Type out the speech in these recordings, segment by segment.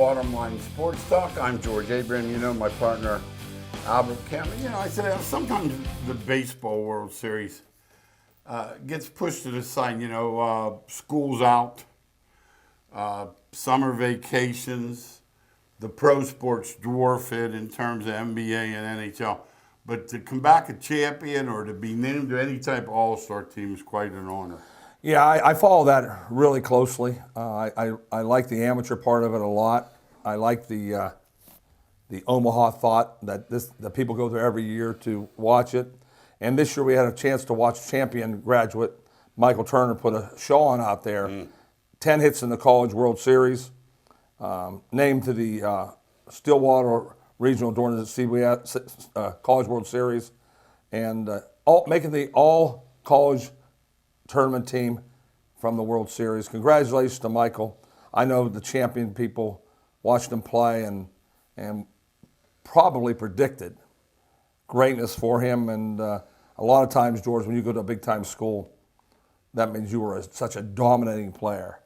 Bottom Line Sports Talk. I'm George Abraham. You know my partner, Albert Cameron. You know, I said sometimes the baseball World Series gets pushed to the side. You know, school's out, summer vacations, the pro sports dwarf it in terms of NBA and NHL. But to come back a champion or to be named to any type of all-star team is quite an honor. Yeah, I follow that really closely. I like the amateur part of it a lot. I like the Omaha thought that the people go there every year to watch it. And this year we had a chance to watch champion graduate Michael Turner put a show on out there. 10 hits in the College World Series, named to the Stillwater Regional during the CBS College World Series, and making the all-college tournament team from the World Series. Congratulations to Michael. I know the champion people watched him play and probably predicted greatness for him. And a lot of times, George, when you go to a big-time school, that means you were such a dominating player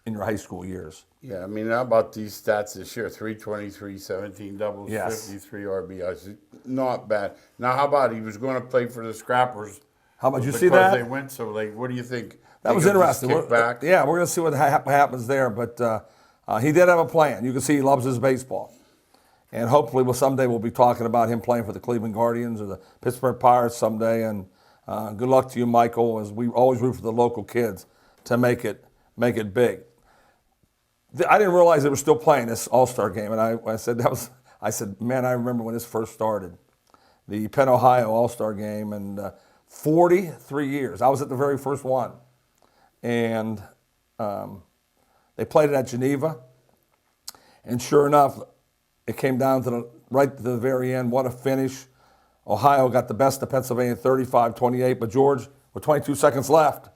in your high school years. Yeah, I mean, how about these stats this year? 323, 17 doubles, Yes. 53 RBIs. Not bad. Now, how about he was going to play for the Scrappers? How about you see that? Because they went so late. What do you think? That was interesting. Kick back? Yeah, we're going to see what happens there. But he did have a plan. You can see he loves his baseball. And hopefully someday we'll be talking about him playing for the Cleveland Guardians or the Pittsburgh Pirates someday. And good luck to you, Michael, as we always root for the local kids to make it big. I didn't realize they were still playing this All-Star game. And I said, man, I remember when this first started, the Penn, Ohio All-Star game. And 43 years. I was at the very first one. And they played it at Geneva. And sure enough, it came down to right to the very end. What a finish. Ohio got the best of Pennsylvania, 35-28. But George, with 22 seconds left,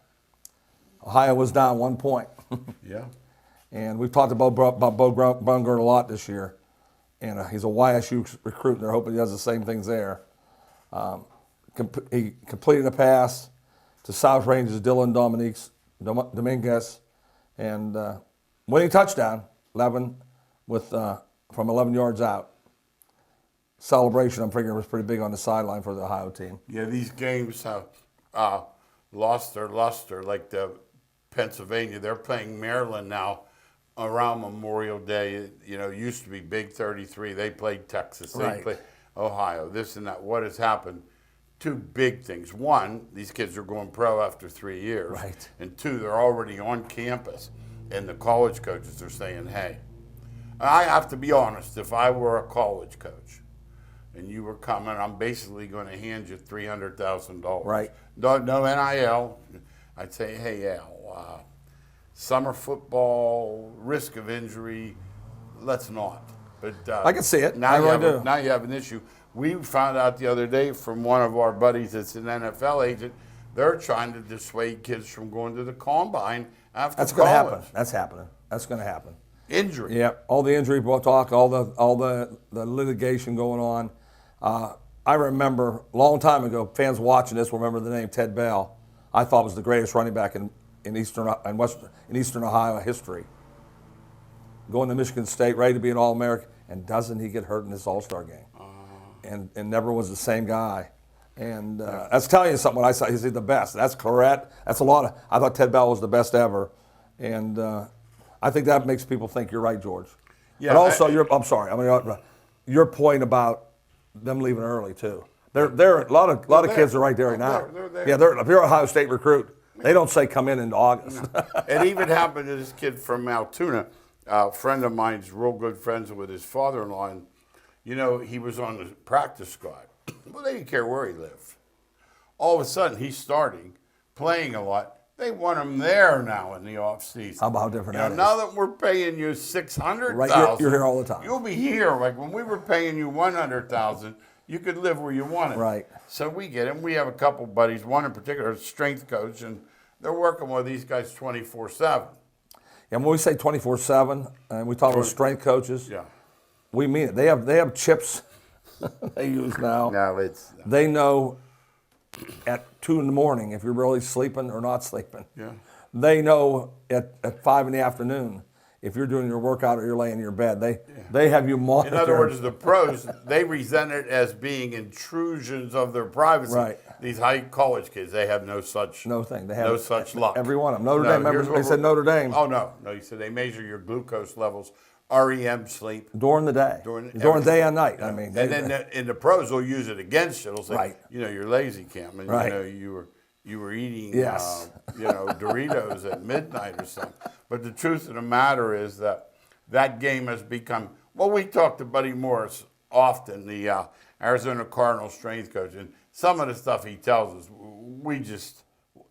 Ohio was down 1 point. Yeah. And we've talked about Bo Bungert a lot this year. And he's a YSU recruit, and they're hoping he does the same things there. He completed a pass to South Range's Dylan Dominguez, and winning touchdown, 11 from 11 yards out. Celebration, I'm figuring, was pretty big on the sideline for the Ohio team. Yeah, these games have lost their luster, like the Pennsylvania. They're playing Maryland now around Memorial Day. You know, it used to be Big 33. They played Texas. They played Ohio. This and that. What has happened? Two big things. One, these kids are going pro after 3 years. Right. And two, they're already on campus. And the college coaches are saying, hey, I have to be honest, if I were a college coach and you were coming, I'm basically going to hand you $300,000. Right. No NIL. I'd say, hey, Al, summer football, risk of injury, let's not. But I can see it. Now you have an issue. We found out the other day from one of our buddies that's an NFL agent, they're trying to dissuade kids from going to the combine after That's college. going to happen. That's happening. That's going to happen. Injury. Yeah, all the injury talk, all the litigation going on. I remember a long time ago, fans watching this will remember the name Ted Bell. I thought was the greatest running back in Eastern Ohio history. Going to Michigan State, ready to be an All-American, and doesn't he get hurt in this All-Star game? And never was the same guy. And that's telling you something when I say he's the best. That's correct. That's a lot. I thought Ted Bell was the best ever. And I think that makes people think you're right, George. Yeah. But also, I'm sorry. I mean, your point about them leaving early too. A lot of kids are right there right now. They're there. Yeah, if you're a Ohio State recruit, they don't say come in August. It even happened to this kid from Altoona. A friend of mine's real good friends with his father-in-law, and you know, he was on the practice squad. Well, they didn't care where he lived. All of a sudden, he's starting, playing a lot. They want him there now in the offseason. How about how different that is? Now that we're paying you $600,000, right, you're here all the time. You'll be here. Like when we were paying you $100,000, you could live where you wanted. Right. So we get him. We have a couple buddies, one in particular, a strength coach, and they're working with these guys 24/7. And when we say 24/7, and we talk about strength coaches, yeah, we mean it. They have chips they use now. No, they know at 2 in the morning if you're really sleeping or not sleeping. Yeah. They know at 5 in the afternoon if you're doing your workout or you're laying in your bed, they have you monitored. In other words, the pros, they resent it as being intrusions of their privacy. Right. These high college kids, they have no such thing. They have no such luck. Every one of them. Notre Dame members, they said Notre Dame. Oh, no. You said they measure your glucose levels, REM sleep. During the day. During day and night. I mean. And then in the pros, they'll use it against you. They'll say, right. you're lazy, Cam. And, right. You were eating, yes. Doritos at midnight or something. But the truth of the matter is that game has become, well, we talked to Buddy Morris often, the Arizona Cardinals strength coach, and some of the stuff he tells us,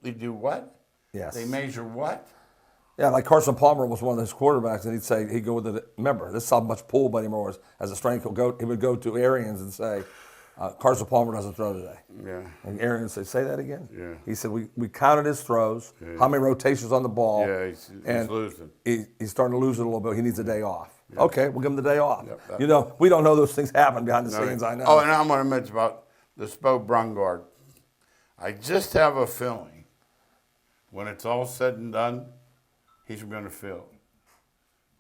they do what? Yes. They measure what? Yeah, like Carson Palmer was one of those quarterbacks, and he'd go with it. Remember, this is how much Buddy Morris as a strength coach. He would go to Arians and say, Carson Palmer doesn't throw today. Yeah. And Aaron would say that again? Yeah. He said, we counted his throws, how many rotations on the ball. Yeah, he's losing. He's starting to lose it a little bit. He needs a day off. Yeah. Okay, we'll give him the day off. Yep, we don't know those things happen behind the scenes, I know. Oh, and I'm going to mention about the Spo Brungard. I just have a feeling when it's all said and done, he's going to fill.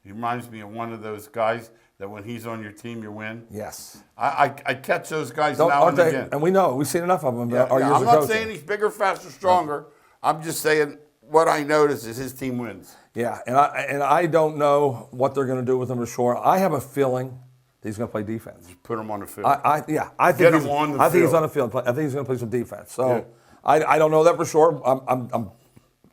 He reminds me of one of those guys that when he's on your team, you win. Yes. I catch those guys now and again. And we know. We've seen enough of them. I'm not saying he's bigger, faster, stronger. I'm just saying what I notice is his team wins. Yeah, and I don't know what they're going to do with him for sure. I have a feeling that he's going to play defense. Just put him on the field. I think Get him on the field. I think he's on the field. I think he's going to play some defense. So I don't know that for sure. I'm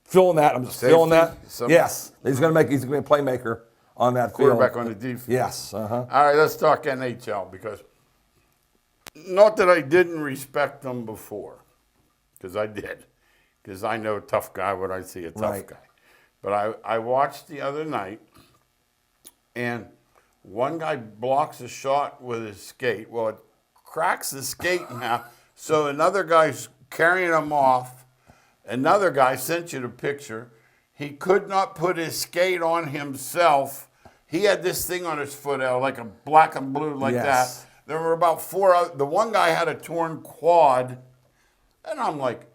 feeling that. I'm just feeling that. Yes, he's going to be a playmaker on that quarterback field. on the defense. Yes. All right, let's talk NHL because not that I didn't respect them before, because I did, because I know a tough guy when I see a tough guy. But I watched the other night, and one guy blocks a shot with his skate. Well, it cracks the skate in half, so another guy's carrying him off. Another guy sent you the picture. He could not put his skate on himself. He had this thing on his foot, like a black and blue like that. There were about four other, the one guy had a torn quad. And I'm like,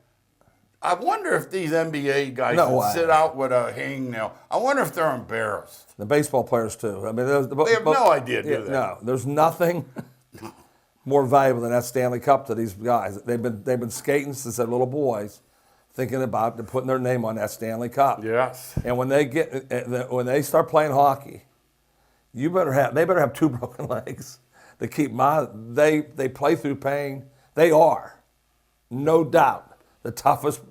I wonder if these NBA guys sit out with a hangnail. I wonder if they're embarrassed. The baseball players, too. I mean, they have no idea, do they? No, there's nothing more valuable than that Stanley Cup to these guys. They've been skating since they're little boys, thinking about putting their name on that Stanley Cup. Yes. And when they start playing hockey, they better have two broken legs to keep they play through pain. They are, no doubt, the toughest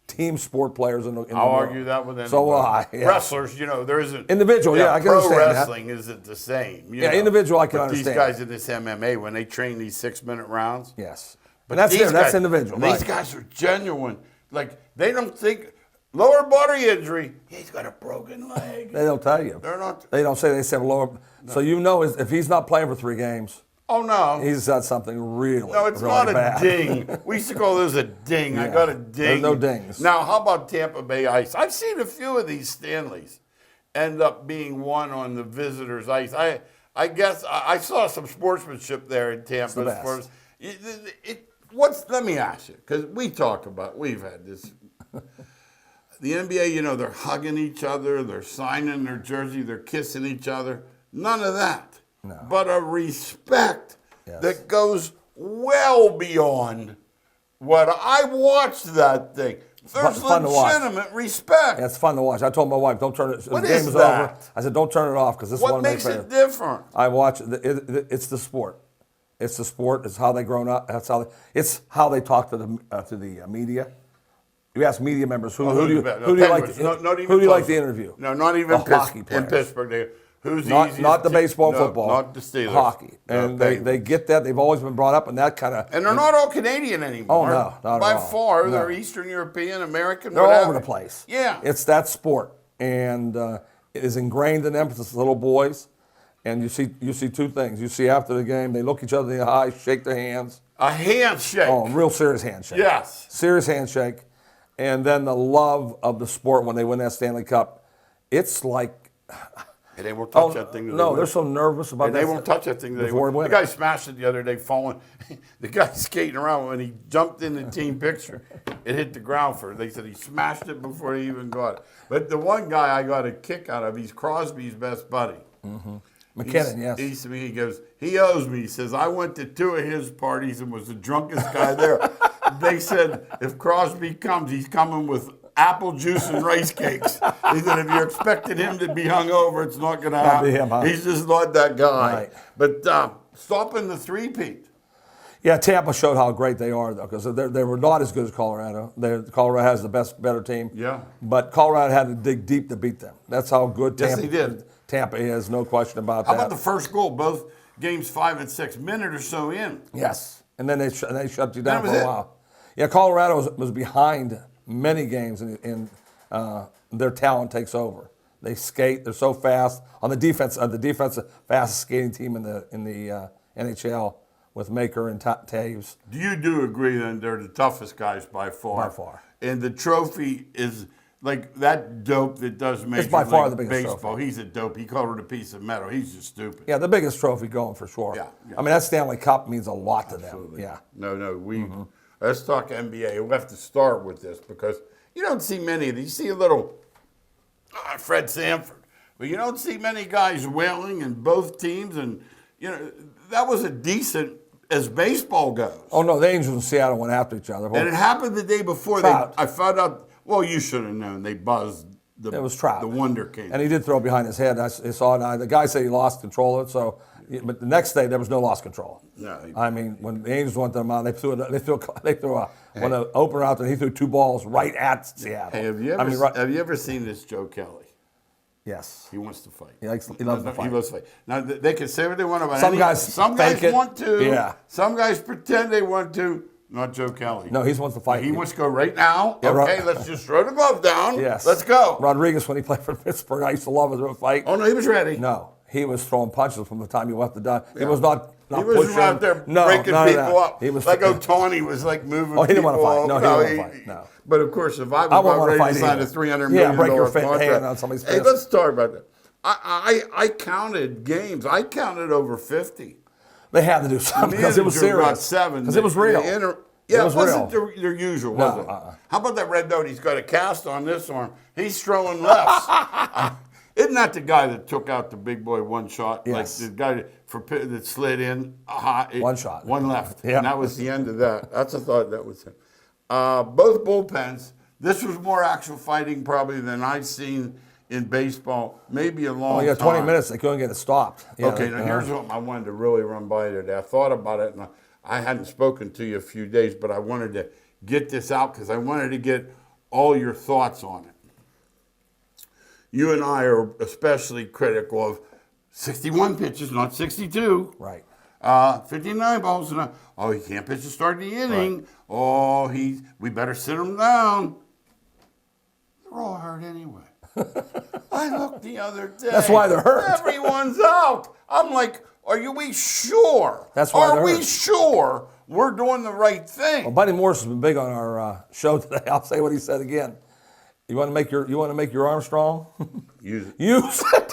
team sport players in the world. I'll argue that with anybody. So will I. Yeah. Wrestlers, there isn't individual. I can pro understand that. wrestling isn't the same. Individual I can but understand. These guys in this MMA, when they train these 6-minute rounds. Yes. But that's individual. These guys are genuine. Like they don't think. Lower body injury. He's got a broken leg. They don't tell you. They're not. They don't say. They say lower. No. So if he's not playing for 3 games. Oh no. He's got something really. No, it's really not bad. a ding. We used to call those a ding. Yeah. I got a ding. There's no dings. Now, how about Tampa Bay Ice? I've seen a few of these Stanleys end up being won on the visitors' ice. I guess I saw some sportsmanship there in Tampa. It's the best. Let me ask you, because we've had this. The NBA, they're hugging each other, they're signing their jersey, they're kissing each other. None of that. No. But a respect that goes well beyond what I watched that thing. There's legitimate respect. Yeah, it's fun to watch. I told my wife, don't turn it. What the game is is that? over. I said, don't turn it off because this is what one of my makes favorites. it different? I watch it. It's the sport. It's the sport. It's how they grown up. It's how they talk to the media. You ask media members who do you like to interview? No, not even hockey players. In Pittsburgh. Who's not the baseball, football, not the Steelers, hockey, and they get that. They've always been brought up in that kind of. And they're not all Canadian anymore. Oh no, not by at all. far. No. They're Eastern European, American. They're all over the place. Yeah, it's that sport, and it is ingrained in them. It's little boys, and you see 2 things. You see after the game, they look each other in the eye, shake their hands. A handshake. Oh, real serious handshake. Yes, serious handshake, and then the love of the sport when they win that Stanley Cup. It's like. And they won't touch that thing. That No, they're so nervous about and that. they won't touch that thing. That before the winning. guy smashed it the other day, falling. The guy skating around when he jumped in the team picture, it hit the ground for. They said he smashed it before he even got it. But the one guy I got a kick out of, he's Crosby's best buddy. McKinnon, yes. He goes, he owes me. He says, I went to 2 of his parties and was the drunkest guy there. They said, if Crosby comes, he's coming with apple juice and rice cakes. He said, if you're expecting him to be hungover, it's not going to happen. be him, huh? He's just not that guy. Right. But stopping the three-peat. Yeah, Tampa showed how great they are, though, because they were not as good as Colorado. Colorado has the better team. Yeah. But Colorado had to dig deep to beat them. That's how good Yes, Tampa, they did. Tampa is, no question about How that. about the first goal? Both games 5 and 6, minute or so in. Yes, and then they shut you down That for was a it. while. Yeah, Colorado was behind many games, and their talent takes over. They skate; they're so fast on the defense. The defensive fastest skating team in the NHL with Maker and Taves. Do agree then they're the toughest guys by far? By far. And the trophy is like that dope that does Major by far League the biggest Baseball. He's a dope. He called it a piece of metal. He's just stupid. Yeah, the biggest trophy going for sure. Yeah, yeah. I mean, that Stanley Cup means a lot to them. Absolutely. Yeah. No, we let's talk NBA. We'll have to start with this because you don't see many of these. You see a little Fred Sanford, but you don't see many guys wailing in both teams, and that was a decent as baseball goes. Oh no, the Angels and Seattle went after each other. And it happened the day before. Trout. I found out. Well, you should have known. They buzzed It was Trout. the Wonder King. And he did throw behind his head. I saw it. The guy said he lost control of it. So, but the next day there was no lost control. No, I mean, when the Angels went to them out, they threw when an opener out there. He threw 2 balls right at Seattle. Hey, have you ever seen this Joe Kelly? Yes. He wants to fight. He loves to fight. He loves to fight. Now they can say what they want about Some any- guys Some guys fake it. want to. Yeah. Some guys pretend they want to. Not Joe Kelly. No, he wants to fight. He wants to go right now. Yeah, okay, let's just throw the glove down. Yes. Let's go. Rodriguez, when he played for Pittsburgh, I used to love him to fight. Oh no, he was ready. No, he was throwing punches from the time he left the dime. He was not He was pushing. out there No, breaking none of people that. up. He was like Otani was like moving. Oh, he didn't want to people fight. up. No, he didn't want to fight. No. But of course, if I was I wouldn't about want to ready to fight sign either. a $300 Yeah, million break your contract, hand on somebody's hey, fist. let's talk about that. I counted games. I counted over 50. They had to do something because it was Manager got serious. 7. Because it was real. Yeah, it was wasn't real. their usual, No, was it? How about that red note? He's got a cast on this arm. He's throwing lefts. Isn't that the guy that took out the big boy one shot? Yes. Like the guy that slid in? One shot. One left. Yeah. And that was the end of that. That's a thought that was him. Both bullpens. This was more actual fighting probably than I've seen in baseball. Maybe a long Oh, yeah, time. 20 minutes. They couldn't get it stopped. Yeah, Okay, now here's what I wanted to really run by you today. I thought about it, and I hadn't spoken to you a few days, but I wanted to get this out because I wanted to get all your thoughts on it. You and I are especially critical of 61 pitches, not 62. Right. 59 balls. Oh, he can't pitch to start the inning. Right. Oh, we better sit him down. They're all hurt anyway. I looked the other day. That's why they're hurt. Everyone's out. I'm like, we sure? That's why they're Are we hurt. sure we're doing the right thing? Well, Buddy Morris has been big on our show today. I'll say what he said again. You want to make your Armstrong? Use it. Use it.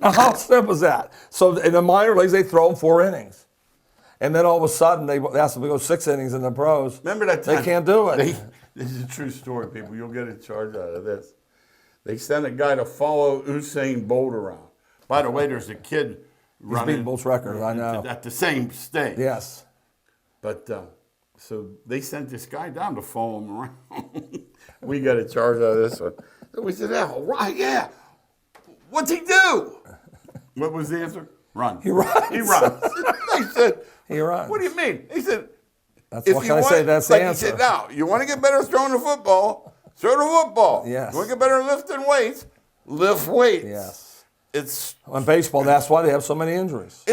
How simple is that? So in the minor leagues, they throw them 4 innings. And then all of a sudden, they ask them to go 6 innings in the pros. Remember that time? They can't do it. This is a true story, people. You'll get a charge out of this. They sent a guy to follow Usain Bolt around. By the way, there's a kid running. He's beating Bolt's record, I know. At the same stage. Yes. But so they sent this guy down to follow him around. We got a charge out of this one. So we said, oh, right, yeah. What's he do? What was the answer? Run. He runs. He runs. They said, He runs. what do you mean? He said, What can I say? That's the answer. He said, now, you want to get better at throwing the football, throw the football. Yes. You want to get better at lifting weights, lift weights. Yes. It's On baseball, that's why they have so many injuries.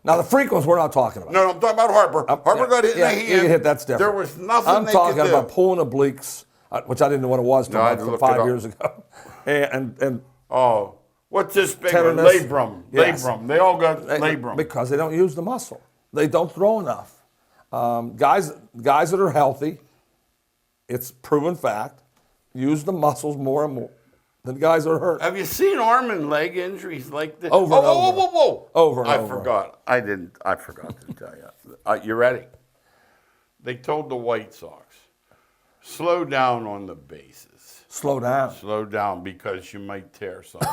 Now, the freak ones we're not talking about. No, I'm talking about Harper. Harper got hit in the hand. You get hit, that's different. There was nothing I'm they talking could do. about pulling obliques, which I didn't know what it was No, I had to until look about it 5 up. years ago. And Oh, what's this big one? Tenderness. Labrum. Yes. Labrum. They all got labrum. because they don't use the muscle. They don't throw enough. Guys that are healthy, it's proven fact, use the muscles more and more. The guys are hurt. Have you seen arm and leg injuries like this? Over and over. Whoa. Over and I over. forgot. I forgot to tell you. You ready? They told the White Sox, slow down on the bases. Slow down. Slow down because you might tear something.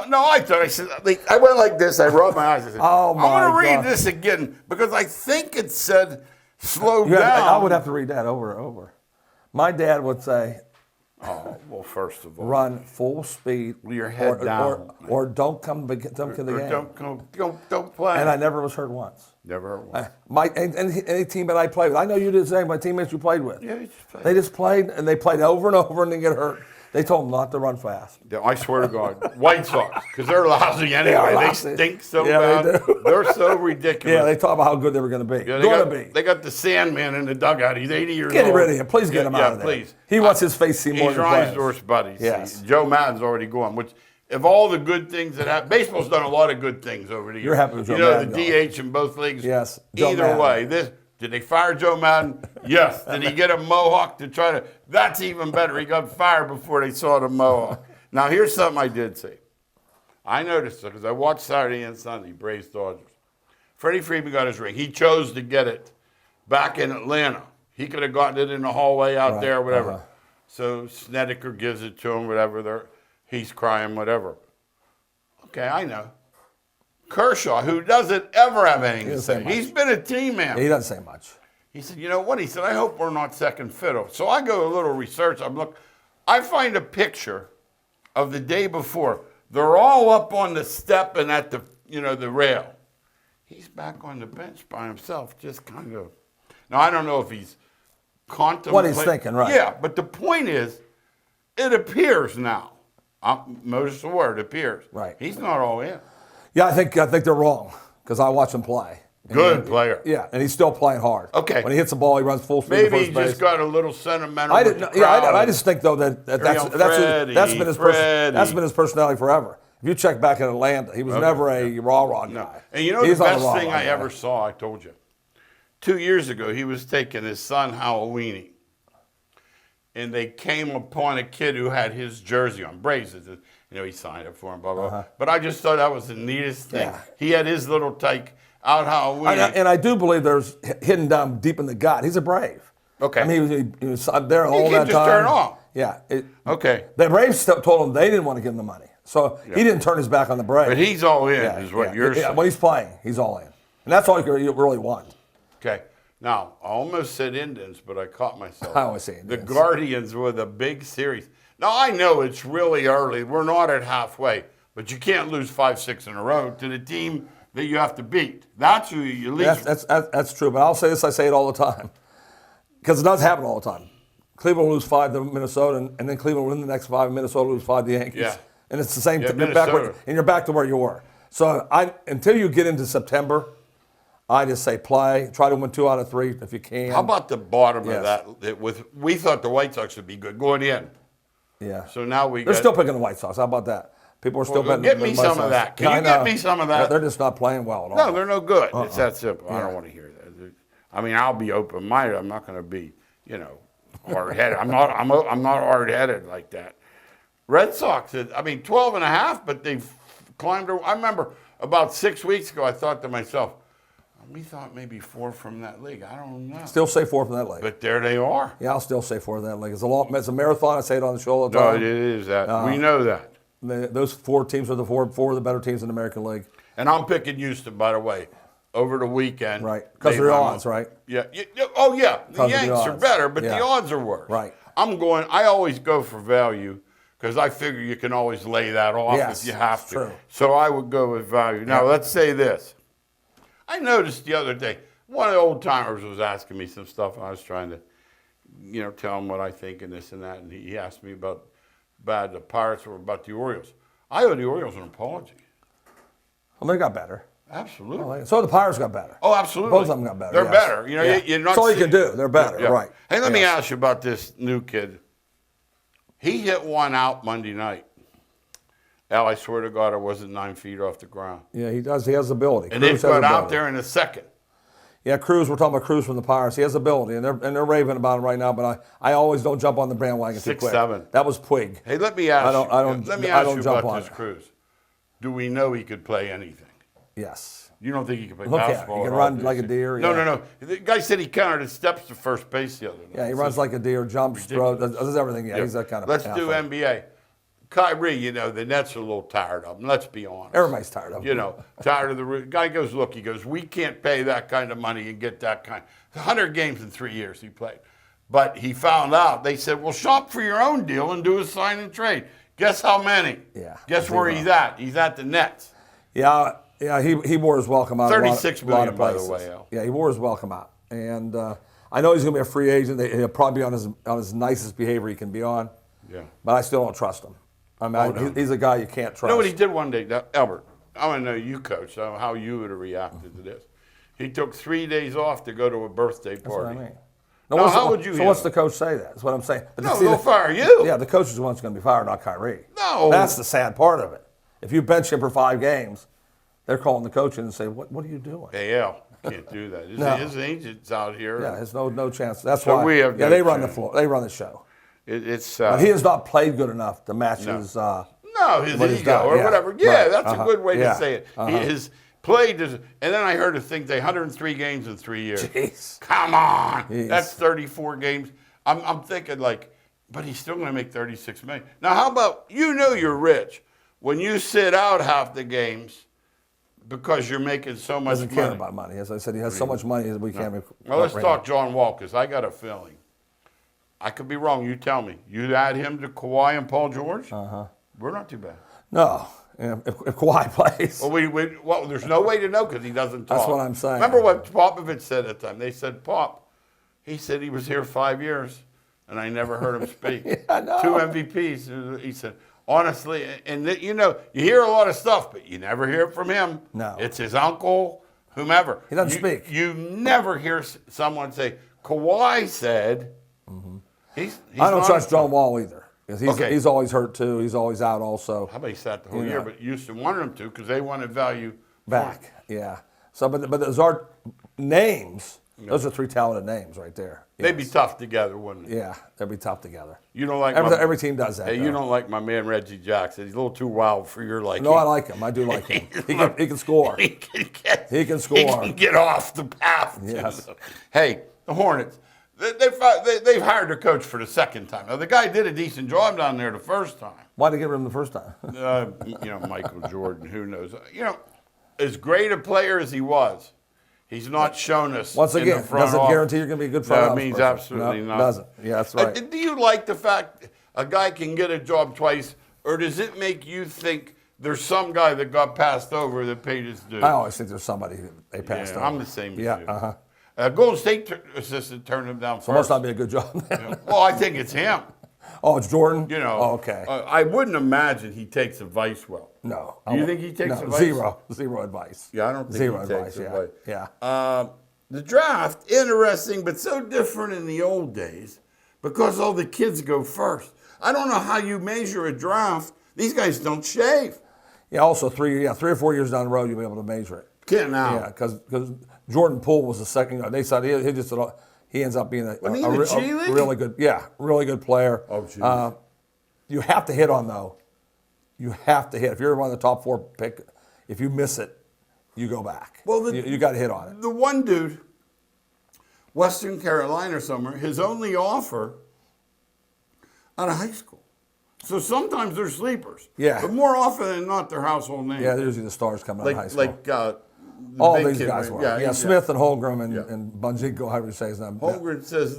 No, I said, I went like this. I rubbed my eyes. I said, Oh, my I'm going to read God. this again because I think it said slow Yeah, down. I would have to read that over and over. My dad would say, Oh, well, first of all. run full speed. With your head down. Or don't come to the game. Don't play. And I never was hurt once. Never heard Any team that I played with, I know you did the same. My teammates you played with, Yeah, you just play. they just played and they played over and over and didn't get hurt. They told them not to run fast. I swear to God, White Sox, because they're lousy anyway. They lousy. stink so Yeah, bad. they do. They're so ridiculous. Yeah, they talk about how good they were going to be. Yeah, Going to be. They got the Sandman in the dugout. He's 80 years Get old. rid of him. Please get him out of there. Please. He wants his face seen more He's than Ryan's players. worst buddy. Yes. Joe Madden's already gone, which of all the good things that happen, baseball's done a lot of good things over the years. You're happy with Joe You know, Madden the DH in both leagues. Yes, Joe Either Madden. way, did they fire Joe Madden? Yes. Did he get a mohawk to try to? That's even better. He got fired before they saw the mohawk. Now, here's something I did see. I noticed it because I watched Saturday and Sunday, Braves Dodgers. Freddie Freeman got his ring. He chose to get it back in Atlanta. He could have gotten it in the hallway out there, whatever. So Snedeker gives it to him, whatever. He's crying, whatever. Okay, I know. Kershaw, who doesn't ever have anything to say. He's been a team man. He doesn't say much. He said, you know what? He said, I hope we're not second fiddle. So I go a little research. I find a picture of the day before. They're all up on the step and at the rail. He's back on the bench by himself, just kind of. Now, I don't know if he's contemplating. What he's thinking, right. Yeah, but the point is, it appears now. Notice the word, appears. Right. He's not all in. Yeah, I think they're wrong because I watch him play. Good player. Yeah, and he's still playing hard. Okay. When he hits the ball, he runs full speed to Maybe first he base. just got a little sentimental. I with didn't. the Yeah, crowd. I just think though that's been his that's been his personality forever. If you check back in Atlanta, he was never a rah-rah guy. No. And you know He's the not a best rah-rah thing I guy. ever saw, I told you. 2 years ago, he was taking his son Halloweening. And they came upon a kid who had his jersey on. Braves, he signed up for him, blah, blah, blah. But I just thought that was the neatest thing. Yeah. He had his little tyke out Halloweening. And I do believe there's hidden down deep in the gut. He's a Brave. Okay. I mean, he was there all He that can just time. turn off. Yeah. Okay. The Braves told him they didn't want to give him the money, so he didn't turn his back on the Braves. But he's all in, is what you're saying. When he's playing, he's all in, and that's all you really want. Okay. Now, I almost said Indians, but I caught myself. I always say The Indians. Guardians were the big series. Now, I know it's really early. We're not at halfway, but you can't lose 5-6 in a row to the team that you have to beat. That's who you least. That's true, but I'll say this, I say it all the time, because it does happen all the time. Cleveland will lose 5 to Minnesota, and then Cleveland will win the next 5, and Minnesota will lose 5 to the Yankees. Yeah. And it's the same Yeah, thing. Minnesota. You're back to where you were. So until you get into September, I just say play. Try to win 2 out of 3 if you can. How about the bottom Yes. of that? We thought the White Sox would be good going in. Yeah. So now They're still picking the White Sox. How about that? People are still Well, betting get the me White some of Sox. that. Can Yeah, you I get know. me some of that? They're just not playing well at all. No, they're no good. It's that simple. I Yeah. don't want to hear that. I mean, I'll be open-minded. I'm not going to be, hard-headed. I'm not hard-headed like that. Red Sox, 12 and a half, but they've climbed. I remember about 6 weeks ago, I thought to myself, we thought maybe 4 from that league. I don't know. Still say 4 from that league. But there they are. Yeah, I'll still say 4 from that league. It's a marathon. I say it on the show all the No, time. it is that. We know that. Those 4 teams are the four of the better teams in the American League. And I'm picking Houston, by the way, over the weekend. Right, because of the odds, right? Yeah. Oh, yeah. The Because of the Yanks are odds. better, but Yeah. the odds are worse. Right. I always go for value because I figure you can always lay that off Yes, if you have to. true. So I would go with value. Now, let's say this. I noticed the other day, one of the old timers was asking me some stuff, and I was trying to, tell him what I think and this and that, and he asked me about the Pirates or about the Orioles. I owe the Orioles an apology. Well, they got better. Absolutely. So the Pirates got better. Oh, absolutely. Both of them got better. They're yes. better. Yeah. You're not That's all you seeing- can do. They're better, Yeah. right. Hey, let me Yes. ask you about this new kid. He hit one out Monday night. Al, I swear to God, it wasn't 9 feet off the ground. Yeah, he does. He has the ability. And they Cruz has got the out ability. there in a second. Yeah, Cruz. We're talking about Cruz from the Pirates. He has ability, and they're raving about him right now. But I always don't jump on the bandwagon too quick. 6'7". That was Puig. Hey, let me ask Let me you about this Cruz. Do we know he could play anything? Yes. You don't think he can play Look at him. basketball? He can at run all, like a do you? deer. No, yeah. no. The guy said he counted his steps to first base the other night. Yeah, he runs like a deer, jumps, throws, does everything. Yeah, he's that kind of. Let's do athlete. NBA. Kyrie, the Nets are a little tired of him. Let's be honest. Everybody's tired of him. Tired of the guy goes, look, he goes, we can't pay that kind of money and get that kind. 100 games in 3 years he played. But he found out, they said, well, shop for your own deal and do a sign and trade. Guess how many? Yeah. Guess where he's at? He's at the Nets. Yeah, he wore his welcome out. $36 a lot of million, by the places. way, Al. Yeah, he wore his welcome out, and I know he's going to be a free agent. He'll probably be on his nicest behavior he can be on. Yeah. But I still don't trust him. I mean, he's a guy you can't trust. You know what he did one day, Albert? I want to know you, coach, how you would have reacted to this. He took 3 days off to go to a birthday party. That's what I mean. Now, how would you So handle what's the it? coach say that? That's what I'm saying. But No, see, they'll fire you. Yeah, the coach is the one that's going to be fired, not Kyrie. No. That's the sad part of it. If you bench him for 5 games, they're calling the coach in and say, "What are you doing?" Hey, Al, can't do that. No. His agent's out here. Yeah, there's no chance. That's So why. we have no they run the chance. floor. They run the show. It's But he has not played good enough to match his. no, his what he's ego done, or yeah. whatever. Yeah, Right. that's a good way Yeah. to say it. His play does, and then I heard a thing. They 103 games in 3 years. Jeez. Come on, Jeez. that's 34 games. I'm thinking but he's still going to make 36 million. Now, how about you're rich when you sit out half the games because you're making so much Doesn't money. care about money. As I said, he has so much money that we can't. Well, let's talk John Wall, because I got a feeling. I could be wrong. You tell me. You add him to Kawhi and Paul George? We're not too bad. No, if Kawhi plays. Well, there's no way to know because he doesn't talk. That's what I'm saying. Remember what Popovich said at the time? They said, he said he was here 5 years, and I never heard him speak. I know. 2 MVPs. He said, honestly, and you hear a lot of stuff, but you never hear it from him. No. It's his uncle, whomever. He doesn't speak. You never hear someone say, Kawhi said. He's I don't not- trust John Wall either. Because Okay. he's always hurt too. He's always out also. How about he sat the whole You year, know. but Houston wanted him to because they wanted value Back, yeah. So, but those are names. Those are 3 talented names right there. They'd be Yes. tough together, wouldn't they? Yeah, they'd be tough together. You don't like Every team does that. Hey, though. you don't like my man Reggie Jackson. He's a little too wild for your liking. No, I like him. I do like him. He can score. He can score. He can get off the path. Yes. Hey, the Hornets. They've hired a coach for the second time. Now the guy did a decent job down there the first time. Why did they get rid of him the first time? Michael Jordan. Who knows? As great a player as he was, he's not shown us. Once in again, the front doesn't office. guarantee you're going to be a good front No, it office means person. absolutely No, not. Doesn't. Yeah, that's right. Do you like the fact a guy can get a job twice, or does it make you think there's some guy that got passed over that paid his dues? I always think there's somebody who they passed over. I'm the same as Yeah, you. Golden State assistant turned him down So must first. not be a good job. Well, I think it's him. Oh, it's Jordan? Oh, okay. I wouldn't imagine he takes advice well. No. Do you think he takes no, advice? Zero advice. Yeah, I don't think Zero he advice, takes advice. Yeah. The draft, interesting, but so different in the old days because all the kids go first. I don't know how you measure a draft. These guys don't shave. Yeah, also 3 or 4 years down the road, you'll be able to measure it. Can't now. Yeah, because Jordan Poole was the second. They said he ends up being a really good player. Oh, geez. You have to hit on though. You have to hit. If you're one of the top 4 pick, if you miss it, you go back. Well, you got to hit on it. The one dude, Western Carolina somewhere, his only offer out of high school. So sometimes they're sleepers. Yeah. But more often than not, they're household names. Yeah, they're usually the stars coming out of high school. All These guys were. Yeah, Smith and Holmgren and Bunjiko, however you say his name. Holmgren says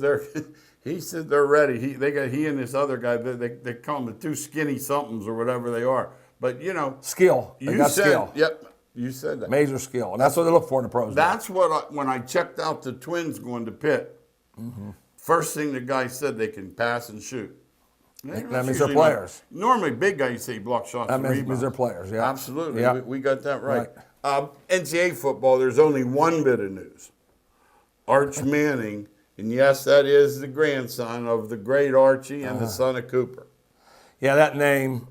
he said they're ready. He and this other guy, they call them the 2 skinny somethings or whatever they are. But, Skill. They got skill. Yep, you said that. Major skill. And that's what they look for in the pros. That's when I checked out the Twins going to Pitt, first thing the guy said, they can pass and shoot. That means they're players. Normally, big guys say block shots. That means they're players, yeah. Absolutely. Yeah. We got that right. NCAA football, there's only one bit of news. Arch Manning, and yes, that is the grandson of the great Archie and the son of Cooper. Yeah, that name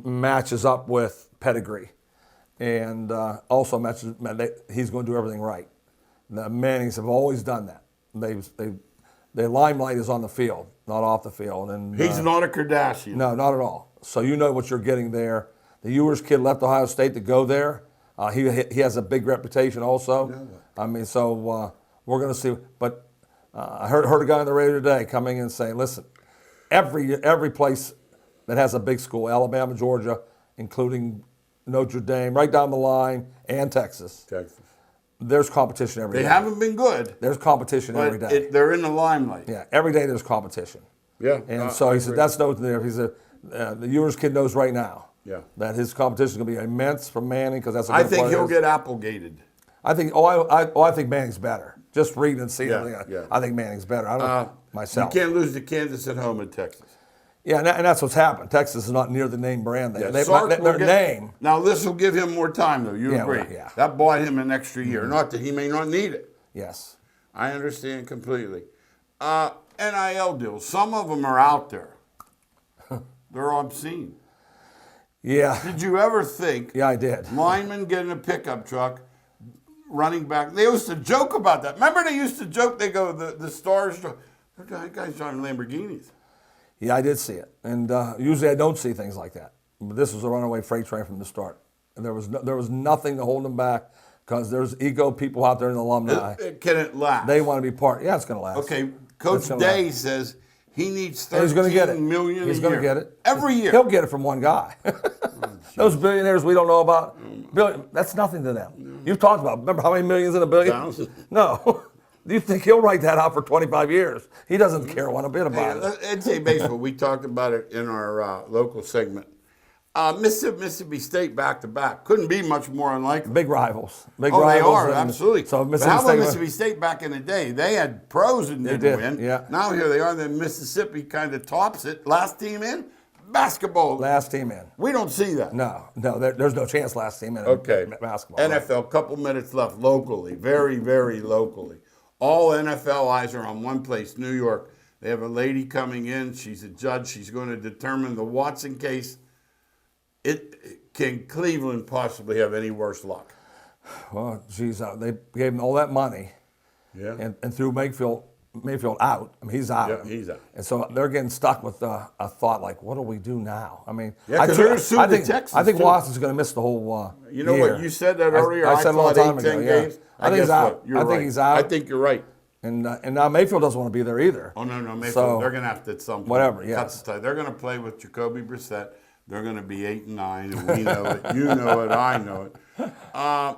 matches up with pedigree. And also matches, he's going to do everything right. The Mannings have always done that. Their limelight is on the field, not off the field. And He's not a Kardashian. no, not at all. So you know what you're getting there. The Ewers kid left Ohio State to go there. He has a big reputation also. I mean, so we're going to see. But I heard a guy on the radio today coming in saying, listen, every place that has a big school, Alabama, Georgia, including Notre Dame, right down the line, and Texas. There's competition every day. They haven't been good. There's competition every day. They're in the limelight. Yeah, every day there's competition. Yeah. And so he said, that's no there. He said, the Ewers kid knows right now that his competition is going to be immense from Manning because that's a good I think player. he'll get Applegated. I think I think Manning's better. Just reading and seeing everything, yeah. I think Manning's better. I don't myself. You can't lose to Kansas at home in Texas. Yeah, and that's what's happened. Texas is not near the name brand. Their name. Now, this will give him more time, though. You agree? Yeah. That bought him an extra year. Not that he may not need it. Yes. I understand completely. NIL deals. Some of them are out there. They're obscene. Yeah. Did you ever think? Yeah, I did. Linemen getting a pickup truck, running back. They used to joke about that. Remember they used to joke, they go, the stars, that guy's driving Lamborghinis. Yeah, I did see it. And usually I don't see things like that. But this was a runaway freight train from the start. And there was nothing to hold them back because there's ego people out there in the alumni. Can it last? They want to be part. Yeah, it's going to last. Okay, Coach Day says he needs $13 million He's going to get it. Every year. He'll get it from one guy. Those billionaires we don't know about, that's nothing to them. You've talked about, remember how many millions in a billion? Thousands. No. Do you think he'll write that out for 25 years? He doesn't care one bit about it. NCAA baseball, we talked about it in our local segment. Mississippi State back-to-back. Couldn't be much more unlikely. Big rivals. They are, absolutely. So but how about Mississippi State back in the day? They had pros and didn't win. Yeah. Now here they are, then Mississippi kind of tops it. Last team in, basketball. Last team in. We don't see that. No, there's no chance last team in basketball. NFL, couple minutes left locally, very, very locally. All NFL eyes are on one place, New York. They have a lady coming in. She's a judge. She's going to determine the Watson case. Can Cleveland possibly have any worse luck? Well, geez, they gave him all that money, and threw Mayfield out. I mean, he's out. Yeah, he's out. And so they're getting stuck with a thought like, what do we do now? I mean, I think Watson's going to miss the whole You know year. what? You said that earlier. I said a long time 8, ago. 10 Yeah. games. I think he's out. I think he's out. I think you're right. And now Mayfield doesn't want to be there either. Oh, no, Mayfield. So, they're going to have to at some point. Whatever, cut the tie. They're going to play with Jacoby Brissett. They're going to be 8-9, and we know it. You know it. I know it.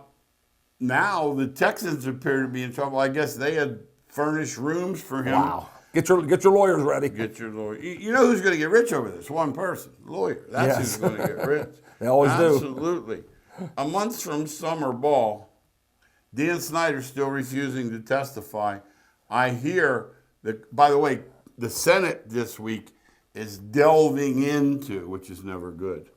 Now the Texans appear to be in trouble. I guess they had furnished rooms for him. Wow. Get your lawyers ready. Get your lawyer. You know who's going to get rich over this? One person, lawyer. That's who's going to get rich. They always do. Absolutely. A month from summer ball, Dan Snyder's still refusing to testify. I hear that, by the way, the Senate this week is delving into, which is never good,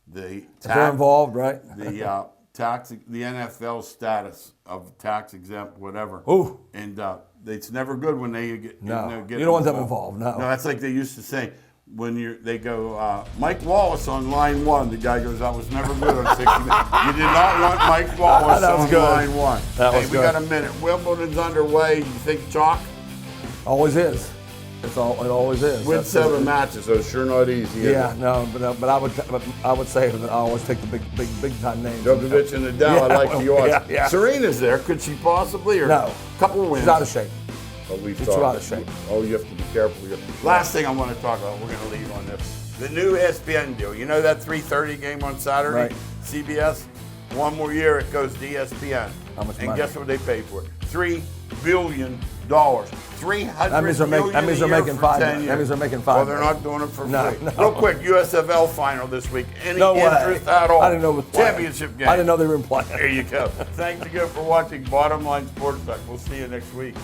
they're involved, right? The NFL status of tax exempt, whatever. Ooh. And it's never good when they get get you don't want them involved. No, that's like they used to say when they go Mike Wallace on line 1. The guy goes, "I was never good on 60 minutes." You did not want Mike Wallace on line 1. We got a minute. Wimbledon's underway. You think chalk? Always is. It always is. Win 7 matches, so it's sure not easy. Yeah, no, but I would say that I always take the big time names. Djokovic and Nadal. I like the odds. Yeah. Serena's there. Could she possibly? Or no. Couple wins. She's out of shape. She's out of shape. Oh, you have to be careful. Last thing I want to talk about. We're going to leave on this. The new Espn deal. You know that 3:30 game on Saturday? Right. CBS. One more year, it goes to ESPN. How much and money? Guess what they paid for it? $3 billion. $300 That means they're making $5 million. That means they're making $5 Well, million. they're not doing it for free. No. Real quick, USFL final this week. Any No interest way. at all? I didn't know it was playing. Championship game. I didn't know they were playing. There you go. Thanks again for watching Bottom Line Sports Talk. We'll see you next week.